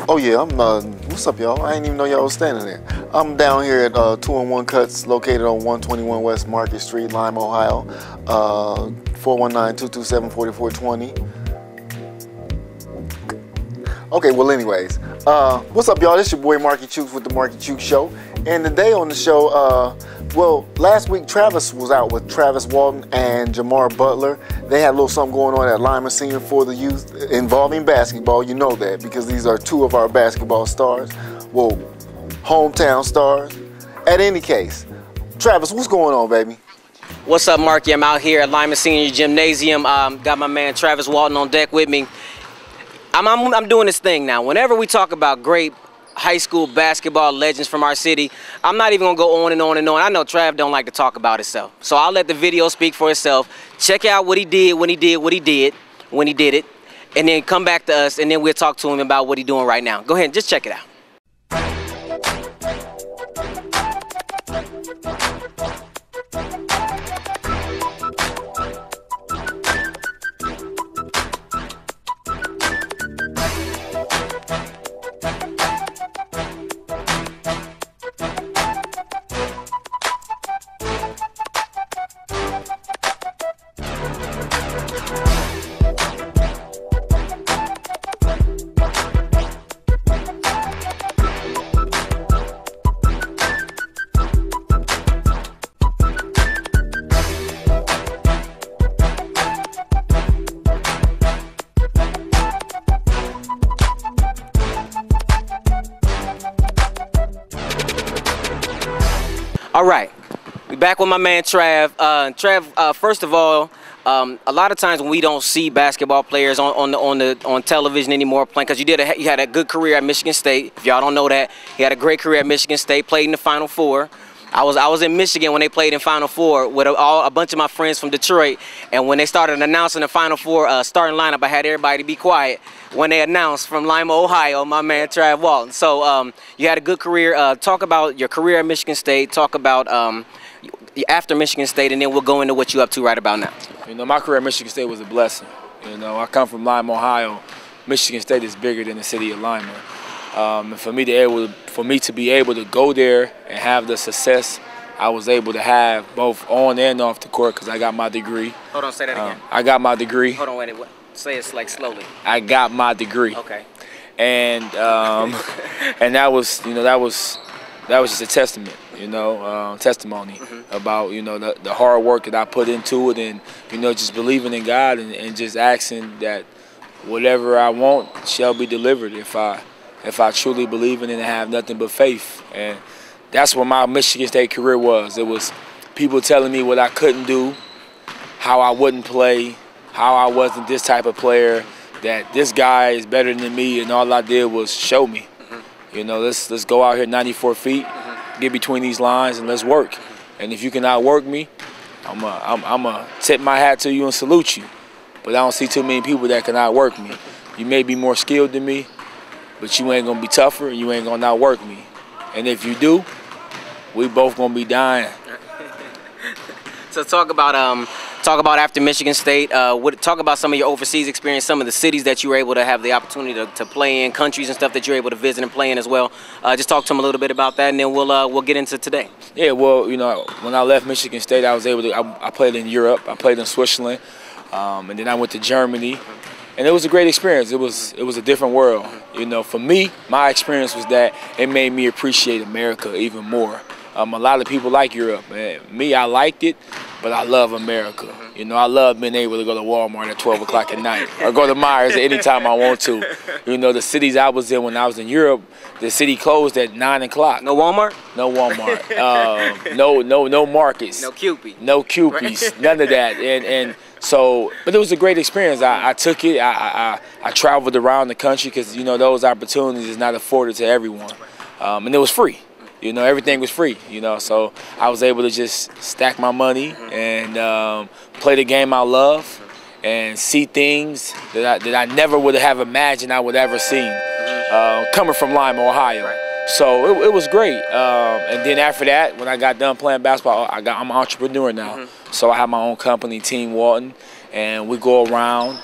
Oh yeah, what's up y'all? I didn't even know y'all was standing there. I'm down here at 2-in-1 Cuts, located on 121 West Market Street, Lima, Ohio. 419-227-4420. Okay, well anyways, what's up y'all? This your boy Markey Chukes with the Markey Chukes Show. And today on the show, well, last week Travis was out with Travis Walton and Jamar Butler. They had a little something going on at Lima Senior for the youth involving basketball. You know that because these are two of our basketball stars. Well, hometown stars. At any case, Travis, what's going on, baby? What's up, Markey? I'm out here at Lima Senior Gymnasium. Got my man Travis Walton on deck with me. I'm doing this thing now. Whenever we talk about great high school basketball legends from our city, I'm not even gonna go on and on and on. I know Trav don't like to talk about himself, so I'll let the video speak for itself. Check out what he did when he did it, and then come back to us, and then we'll talk to him about what he's doing right now. Go ahead and just check it out. All right, we back with my man Trav. First of all, a lot of times when we don't see basketball players on television anymore playing, because you had a good career at Michigan State. If y'all don't know that, he had a great career at Michigan State. Played in the Final Four. I was in Michigan when they played in Final Four with a bunch of my friends from Detroit, and when they started announcing the Final Four starting lineup, I had everybody be quiet when they announced from Lima, Ohio, my man Trav Walton. So you had a good career. Talk about your career at Michigan State. Talk about after Michigan State, and then we'll go into what you're up to right about now. You know, my career at Michigan State was a blessing. You know, I come from Lima, Ohio. Michigan State is bigger than the city of Lima. And for me to be able to go there and have the success I was able to have both on and off the court, because I got my degree. Hold on, say that again. I got my degree. Hold on, wait. Say it like slowly. I got my degree. Okay. And and that was just a testament, you know, testimony about, you know, the hard work that I put into it, and, you know, just believing in God and just asking that whatever I want shall be delivered if I truly believe in it and have nothing but faith. And that's what my Michigan State career was. It was people telling me what I couldn't do, how I wouldn't play, how I wasn't this type of player, that this guy is better than me, and all I did was show me. You know, let's go out here 94 feet, get between these lines, and let's work. And if you can outwork me, I'm a tip my hat to you and salute you. But I don't see too many people that can outwork me. You may be more skilled than me, but you ain't gonna be tougher, and you ain't gonna outwork me. And if you do, we both gonna be dying. So talk about after Michigan State. Talk about some of your overseas experience, some of the cities that you were able to have the opportunity to play in, countries and stuff that you're able to visit and play in as well. Just talk to them a little bit about that, and then we'll get into today. Yeah, well, you know, when I left Michigan State, I was able to. I played in Europe. I played in Switzerland, and then I went to Germany, and it was a great experience. It was a different world. You know, for me, my experience was that it made me appreciate America even more. A lot of people like Europe. Me, I liked it, but I love America. You know, I love being able to go to Walmart at 12 o'clock at night or go to Myers anytime I want to. You know, the cities I was in when I was in Europe, the city closed at 9 o'clock. No Walmart? No Walmart. No Markets. No Cupid. No Cupies. None of that. And So, but it was a great experience. I took it. I traveled around the country because, you know, those opportunities is not afforded to everyone. And it was free. You know, everything was free, you know. So I was able to just stack my money and play the game I love and see things that I never would have imagined I would ever seen coming from Lima, Ohio. So it was great. And then after that, when I got done playing basketball, I'm an entrepreneur now. So I have my own company, Team Walton, and we go around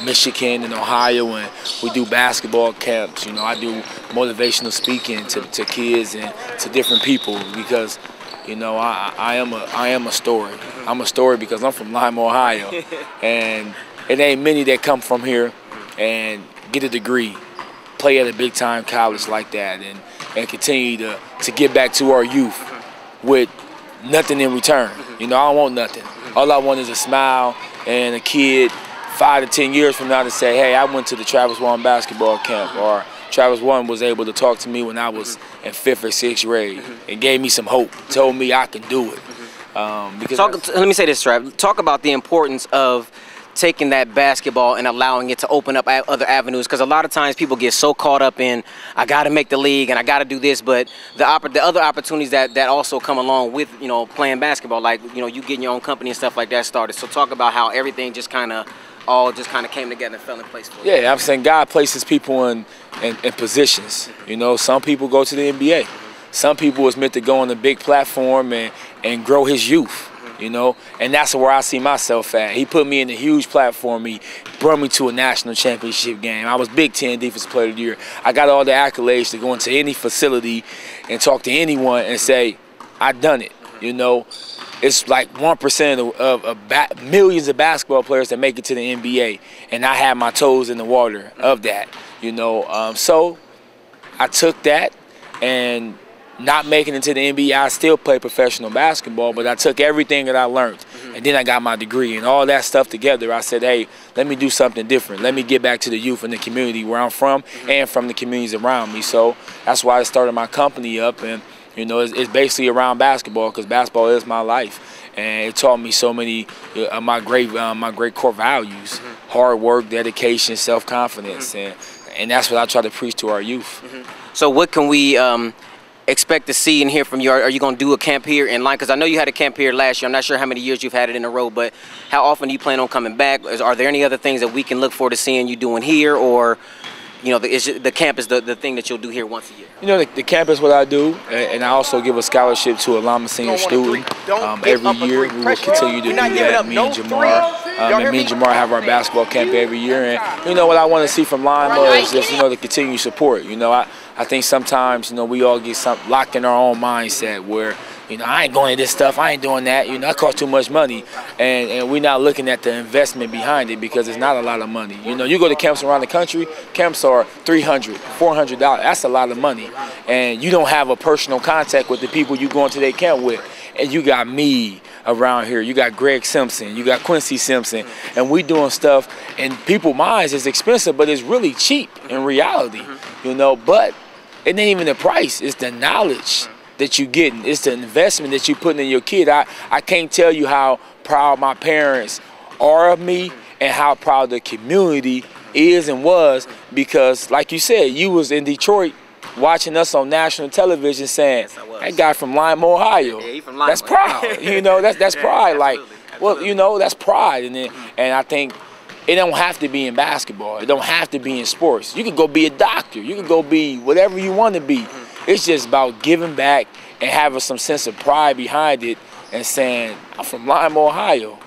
Michigan and Ohio, and we do basketball camps. You know, I do motivational speaking to kids and to different people because, you know, I am a story. I'm a story because I'm from Lima, Ohio, and it ain't many that come from here and get a degree, play at a big-time college like that, and continue to give back to our youth with nothing in return. You know, I don't want nothing. All I want is a smile and a kid 5 to 10 years from now to say, hey, I went to the Travis Walton basketball camp, or Travis Walton was able to talk to me when I was in 5th or 6th grade and gave me some hope, told me I can do it. Let me say this, Trav. Talk about the importance of taking that basketball and allowing it to open up other avenues, because a lot of times people get so caught up in, I got to make the league and I got to do this, but the other opportunities that also come along with, you know, playing basketball, like, you know, you getting your own company and stuff like that started. So talk about how everything just kind of came together and fell in place for you. Yeah, I'm saying God places people in positions. You know, some people go to the NBA. Some people is meant to go on a big platform and grow his youth. You know, and that's where I see myself at. He put me in a huge platform. He brought me to a national championship game. I was Big Ten Defensive Player of the Year. I got all the accolades to go into any facility and talk to anyone and say, I done it. You know, it's like 1% of millions of basketball players that make it to the NBA, and I had my toes in the water of that. You know, so I took that, and not making it to the NBA, I still play professional basketball, but I took everything that I learned, and then I got my degree, and all that stuff together, I said, hey, let me do something different. Let me get back to the youth in the community where I'm from and from the communities around me. So that's why I started my company up, and, you know, it's basically around basketball, because basketball is my life, and it taught me so many of my great core values: hard work, dedication, self-confidence, and that's what I try to preach to our youth. So what can we expect to see and hear from you? Are you going to do a camp here in line? Because I know you had a camp here last year. I'm not sure how many years you've had it in a row, but how often do you plan on coming back? Are there any other things that we can look forward to seeing you doing here, or, you know, the camp is the thing that you'll do here once a year? You know, the camp is what I do, and I also give a scholarship to a Lima senior student every year. We will continue to do that, me and Jamar. And me and Jamar have our basketball camp every year. And, you know, what I want to see from Lima is just, you know, the continued support. You know, I think sometimes, you know, we all get locked in our own mindset where, you know, I ain't going to this stuff, I ain't doing that, you know, that costs too much money. And we're not looking at the investment behind it, because it's not a lot of money. You know, you go to camps around the country, camps are $300, $400. That's a lot of money. And you don't have a personal contact with the people you go into their camp with. And you got me around here, you got Greg Simpson, you got Quincy Simpson, and we doing stuff, and people's minds is expensive, but it's really cheap in reality, you know. But it ain't even the price, it's the knowledge that you getting, it's the investment that you putting in your kid. I can't tell you how proud my parents are of me and how proud the community is and was, because like you said, you was in Detroit watching us on national television saying, that guy from Lima, Ohio. Yeah, he from Lima. That's proud. You know, that's pride. Like, well, you know, that's pride. And I think it don't have to be in basketball. It don't have to be in sports. You can go be a doctor. You can go be whatever you want to be. It's just about giving back and having some sense of pride behind it and saying, I'm from Lima, Ohio.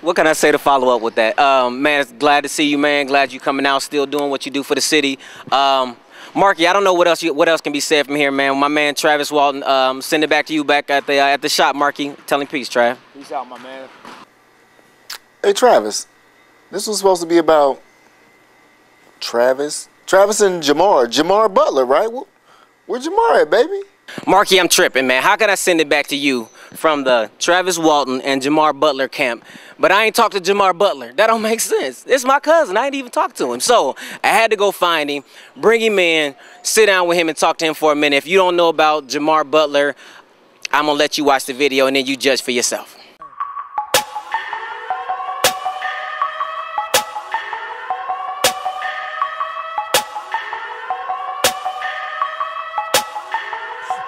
What can I say to follow up with that? Man, it's glad to see you, man. Glad you coming out, still doing what you do for the city. Markey, I don't know what else can be said from here, man. My man Travis Walton, send it back to you back at the shop, Markey. Tell him peace, Trav. Peace out, my man. Hey, Travis, this was supposed to be about Travis and Jamar Butler, right? Where Jamar at, baby? Markey, I'm tripping, man. How can I send it back to you from the Travis Walton and Jamar Butler camp, but I ain't talked to Jamar Butler? That don't make sense. It's my cousin. I ain't even talked to him. So I had to go find him, bring him in, sit down with him and talk to him for a minute. If you don't know about Jamar Butler, I'm going to let you watch the video and then you judge for yourself.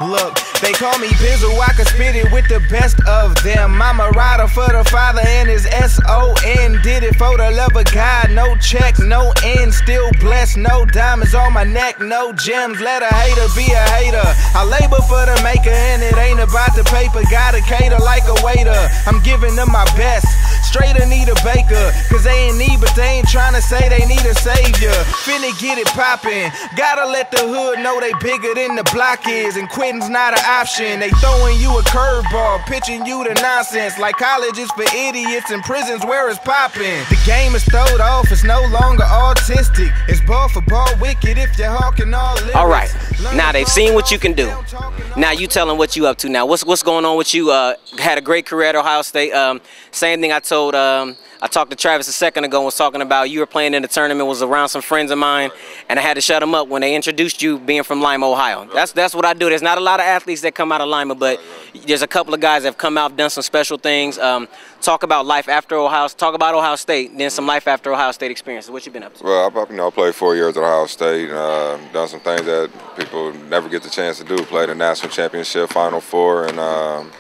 Look, they call me Bizzle, I can spit it with the best of them. I'm a rider for the Father and his S-O-N. Did it for the love of God, no check, no end. Still blessed, no diamonds on my neck, no gems. Let a hater be a hater. I labor for the maker and it ain't about the paper. Gotta cater like a waiter, I'm giving them my best. Straight Anita Baker, cause they in need, but they ain't trying to say they need a savior. Finna get it poppin', gotta let the hood know they bigger than the block is. And quitting's not an option, they throwing you a curveball, pitching you to nonsense. Like college is for idiots and prisons where it's poppin'. The game is throwed off, it's no longer autistic. It's ball for ball wicked if you're hawking all lyrics. All right, now they've seen what you can do. Now you tell them what you up to now. What's going on with you? Had a great career at Ohio State. Same thing I told. I talked to Travis a second ago and was talking about you were playing in the tournament, was around some friends of mine, and I had to shut them up when they introduced you being from Lima, Ohio. That's what I do. There's not a lot of athletes that come out of Lima, but there's a couple of guys that have come out, done some special things. Talk about life after Ohio, talk about Ohio State, then some life after Ohio State experiences. What you been up to? Well, I played 4 years at Ohio State, done some things that people never get the chance to do. Played a national championship, Final Four, and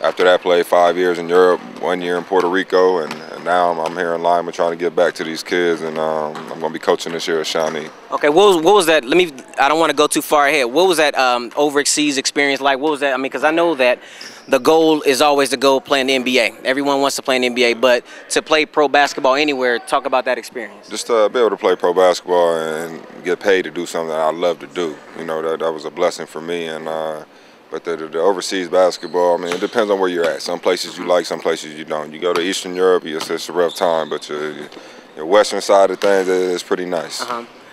after that, played 5 years in Europe, 1 year in Puerto Rico, and now I'm here in Lima trying to get back to these kids, and I'm going to be coaching this year at Shawnee. Okay, what was that? I don't want to go too far ahead. What was that overseas experience like? What was that? I mean, because I know that the goal is always to go play in the NBA. Everyone wants to play in the NBA, but to play pro basketball anywhere, talk about that experience. Just to be able to play pro basketball and get paid to do something that I love to do. You know, that was a blessing for me, and but the overseas basketball, I mean, it depends on where you're at. Some places you like, some places you don't. You go to Eastern Europe, it's a rough time, but your western side of things is pretty nice.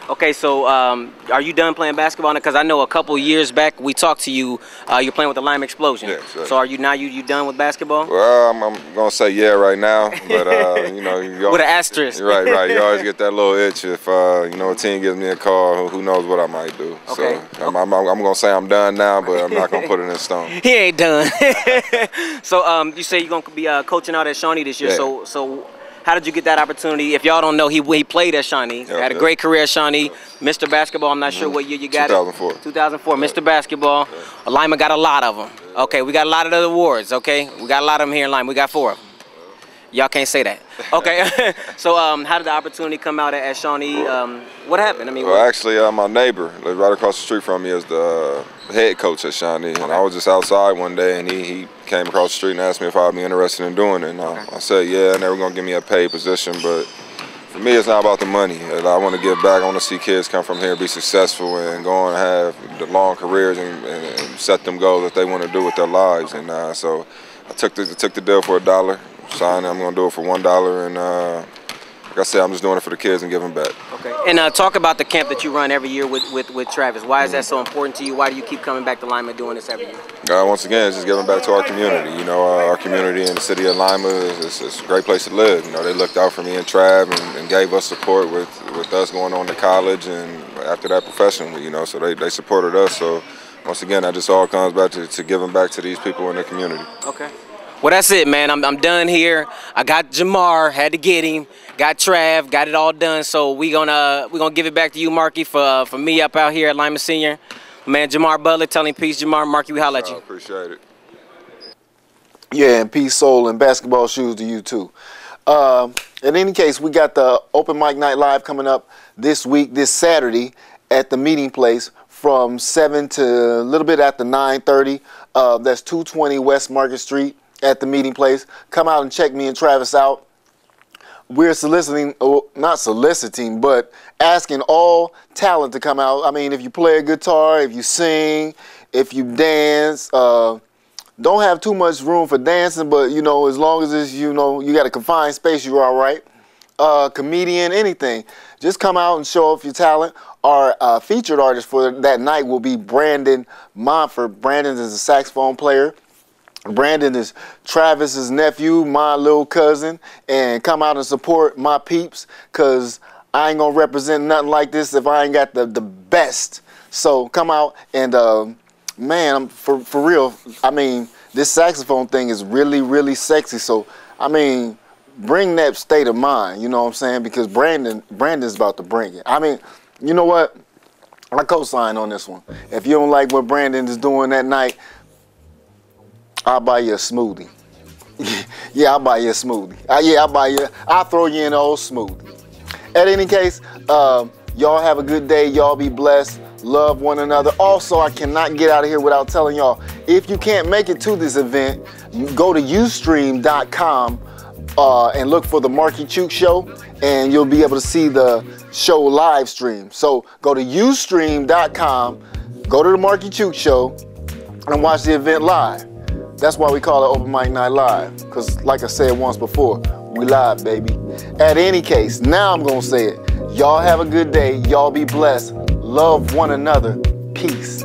Okay, so are you done playing basketball? Because I know a couple years back we talked to you. You're playing with the Lima Explosion. Yes, right. So are you now you done with basketball? Well, I'm gonna say yeah right now, but you know, with an asterisk. Right. You always get that little itch if you know a team gives me a call. Who knows what I might do? Okay. So I'm gonna say I'm done now, but I'm not gonna put it in stone. He ain't done. So you say you're gonna be coaching out at Shawnee this year. Yeah. So how did you get that opportunity? If y'all don't know, he played at Shawnee. Had a great career at Shawnee. Mr. Basketball, I'm not sure what year you got 2004. it. 2004. Mr. Basketball. Lima got a lot of them. Okay, we got a lot of the awards, okay? We got a lot of them here in Lima. We got 4 of them. Y'all can't say that. Okay. So how did the opportunity come out at Shawnee? What happened? I mean, well, actually, my neighbor lived right across the street from me is the head coach at Shawnee, and I was just outside one day, and he came across the street and asked me if I'd be interested in doing it. And I said, yeah, and they were going to give me a paid position, but for me, it's not about the money. I want to give back. I want to see kids come from here, be successful, and go on and have the long careers and set them goals that they want to do with their lives. And so I took the deal for $1. Signed. I'm going to do it for $1, and like I said, I'm just doing it for the kids and giving back. Okay. And talk about the camp that you run every year with Travis. Why is that so important to you? Why do you keep coming back to Lima doing this every year? Once again, it's just giving back to our community. You know, our community in the city of Lima is a great place to live. You know, they looked out for me and Trav and gave us support with us going on to college and after that professionally. You know, so they supported us. So once again, that just all comes back to giving back to these people in the community. Okay. Well, that's it, man. I'm done here. I got Jamar, had to get him. Got Trav, got it all done. So we gonna give it back to you, Markey, for me up out here at Lima Senior. Man, Jamar Butler, telling peace, Jamar. Markey, we holla at you. Appreciate it. Yeah, and peace, soul, and basketball shoes to you too. In any case, we got the Open Mic Night Live coming up this week, this Saturday, at the meeting place from 7 to a little bit after 9:30. That's 220 West Market Street at the meeting place. Come out and check me and Travis out. We're soliciting, not soliciting, but asking all talent to come out. I mean, if you play a guitar, if you sing, if you dance, don't have too much room for dancing, but, you know, as long as it's, you know, you got a confined space, you're all right. Comedian, anything. Just come out and show off your talent. Our featured artist for that night will be Brandon Monfort. Brandon is a saxophone player. Brandon is Travis's nephew, my little cousin, and come out and support my peeps, because I ain't going to represent nothing like this if I ain't got the best. So come out and, man, for real, I mean, this saxophone thing is really, really sexy. So, I mean, bring that state of mind, you know what I'm saying? Because Brandon's about to bring it. I mean, you know what? I co-sign on this one. If you don't like what Brandon is doing that night, I'll buy you a smoothie. Yeah, I'll buy you a smoothie. I'll throw you in an old smoothie. At any case, y'all have a good day. Y'all be blessed. Love one another. Also, I cannot get out of here without telling y'all, if you can't make it to this event, go to ustream.com and look for the Markey Chukes show, and you'll be able to see the show live stream. So go to ustream.com, go to the Markey Chukes show, and watch the event live. That's why we call it Open Mic Night Live, because like I said once before, we live, baby. At any case, now I'm gonna say it. Y'all have a good day. Y'all be blessed. Love one another. Peace.